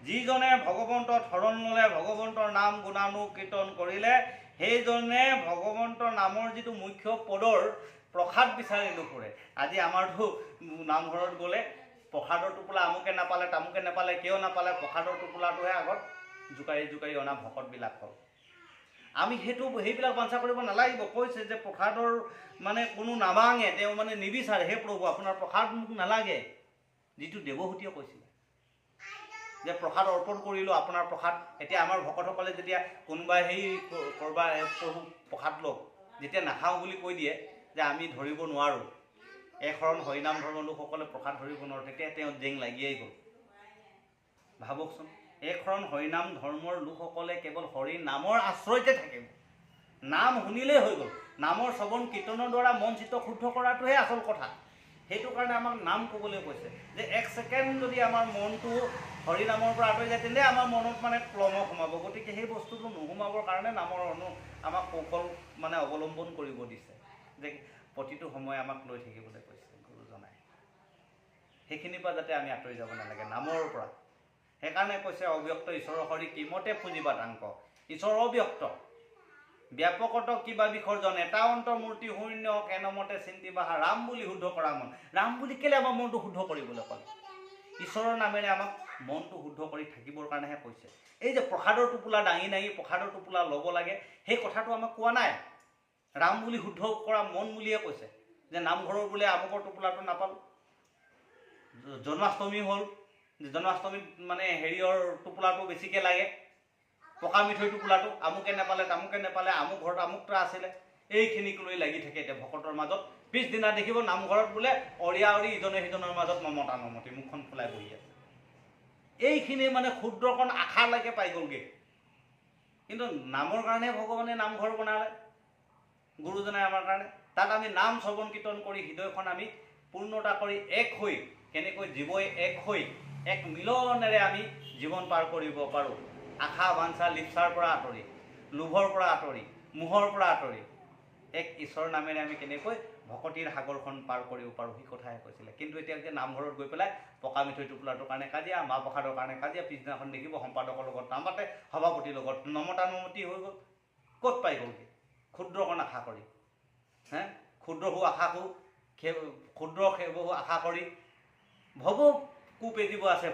যিজনে ভগৱন্তৰ শৰণ ল'লে, ভগৱন্তৰ নাম গুণানুকীৰ্তন কৰিলে, সেইজনে ভগৱন্তৰ নামৰ যিটো মুখ্য পদৰ প্ৰসাদ বিচাৰি নুফুৰে। আজি আমাৰতো নামঘৰত গ'লে প্ৰসাদৰ টোপোলা আমুকে নাপালে, তামুকে নাপালে, কিয় নাপালে, প্ৰসাদৰ টোপোলাটোহে আগত জোকাৰি জোকাৰি অনা ভকতবিলাক হ'ল। আমি সেইবিলাক বাঞ্ছা কৰিব নালাগিব। কৈছে যে প্ৰসাদৰ মানে কোনো নামাঙে, তেওঁ মানে নিবিচাৰে, হে প্ৰভু আপোনাৰ প্ৰসাদ মোক নালাগে। যিটো দেৱহূতিয়ে কৈছিলে যে প্ৰসাদ অৰ্পণ কৰিলোঁ আপোনাৰ প্ৰসাদ। এতিয়া আমাৰ ভকতসকলে যেতিয়া কোনোবাই সেই কৰবাৰ প্ৰভু প্ৰসাদ লওক, যেতিয়া নাখাওঁ বুলি কৈ দিয়ে যে আমি ধৰিব নোৱাৰোঁ, একশৰণ হৰিনাম ধৰ্মৰ লোকসকলে প্ৰসাদ ধৰিব নোৱাৰোঁ, তেতিয়া তেওঁ জেং লাগিয়েই গ'ল। ভাবকচোন, একশৰণ হৰিনাম ধৰ্মৰ লোকসকলে কেৱল হৰি নামৰ আশ্ৰয়তে থাকিব। নাম শুনিলেই হৈ গ'ল। নামৰ শ্ৰৱণ কীৰ্তনৰ দ্বাৰা মন চিত্ত শুদ্ধ কৰাটোহে আচল কথা। সেইটো কাৰণে আমাক নাম ক'বলৈ কৈছে যে এক ছেকেণ্ড যদি আমাৰ মনটো হৰিনামৰ পৰা আঁতৰি যায়, তেন্তে আমাৰ মনত মানে ক্লম সোমাব। গতিকে সেই বস্তুটো নোসোমাবৰ কাৰণে নামৰ আমাক কৌশল মানে অৱলম্বন কৰিব দিছে, যে প্ৰতিটো সময় আমাক লৈ থাকিবলৈ কৈছে গুৰুজনাই। সেইখিনিৰ পৰা যাতে আমি আঁতৰি যাব নালাগে নামৰ পৰা। সেইকাৰণে কৈছে অব্যক্ত ঈশ্বৰৰ হৰি কিমতে পুজিবা তাংক। ঈশ্বৰ অব্যক্ত, ব্যাপকত কিবা বিসৰ্জন, এটা অন্তৰ্মূৰ্তি শূন্য কেনমতে চিন্তি বাহা। ৰাম বুলি শুদ্ধ কৰা মন। ৰাম বুলি কেলে আমাৰ মনটো শুদ্ধ কৰিবলৈ ক'লে? ঈশ্বৰৰ নামেৰে আমাক মনটো শুদ্ধ কৰি থাকিবৰ কাৰণেহে কৈছে। এই যে প্ৰসাদৰ টোপোলা দাঙি দাঙি প্ৰসাদৰ টোপোলা ল'ব লাগে, সেই কথাটো আমাক কোৱা নাই। ৰাম বুলি শুদ্ধ কৰা মন বুলিয়ে কৈছে। যে নামঘৰৰ বোলে আমুকৰ টোপোলাটো নাপালোঁ, জন্মাষ্টমী হ'ল, জন্মাষ্টমীত মানে হেৰিয়ৰ টোপোলাটো বেছিকৈ লাগে, পকা মিঠৈ টোপোলাটো আমুকে নাপালে, তামুকে নাপালে, আমুক ঘৰত আমুকটা আছিলে, এইখিনিক লৈ লাগি থাকে এতিয়া ভকতৰ মাজত। পিছদিনা দেখিব নামঘৰত বোলে অৰিয়া অৰি ইজনে সিজনৰ মাজত মমতা মমতি, মুখখন ফুলাই বহি আছে। এইখিনি মানে ক্ষুদ্ৰকণ আশালৈকে পাই গ'লগৈ। কিন্তু নামৰ কাৰণে ভগৱানে নামঘৰ বনালে, গুৰুজনাই আমাৰ কাৰণে। তাত আমি নাম শ্ৰৱণ কীৰ্তন কৰি হৃদয়খন আমি পূৰ্ণতা কৰি এক হৈ, কেনেকৈ জীৱই এক হৈ এক মিলনেৰে আমি জীৱন পাৰ কৰিব পাৰোঁ। আশা বাঞ্ছা লিপ্সাৰ পৰা আঁতৰি, লোভৰ পৰা আঁতৰি, মোহৰ পৰা আঁতৰি এক ঈশ্বৰ নামেৰে আমি কেনেকৈ ভকতিৰ সাগৰখন পাৰ কৰিব পাৰোঁ, সেই কথাহে কৈছিলে। কিন্তু এতিয়া যে নামঘৰত গৈ পেলাই পকা মিঠৈ টোপোলাটোৰ কাৰণে কাজিয়া, মাহ প্ৰসাদৰ কাৰণে কাজিয়া, পিছদিনাখন দেখিব সম্পাদকৰ লগত নামাতে, সভাপতিৰ লগত নমতা নমতি হৈ গ'ল। ক'ত পাই গ'লগৈ? ক্ষুদ্ৰকণ আশা কৰি, ক্ষুদ্ৰহু আশাকো ক্ষুদ্ৰ সেইবহু আশা কৰি ভৱ কূপেদিব আছে।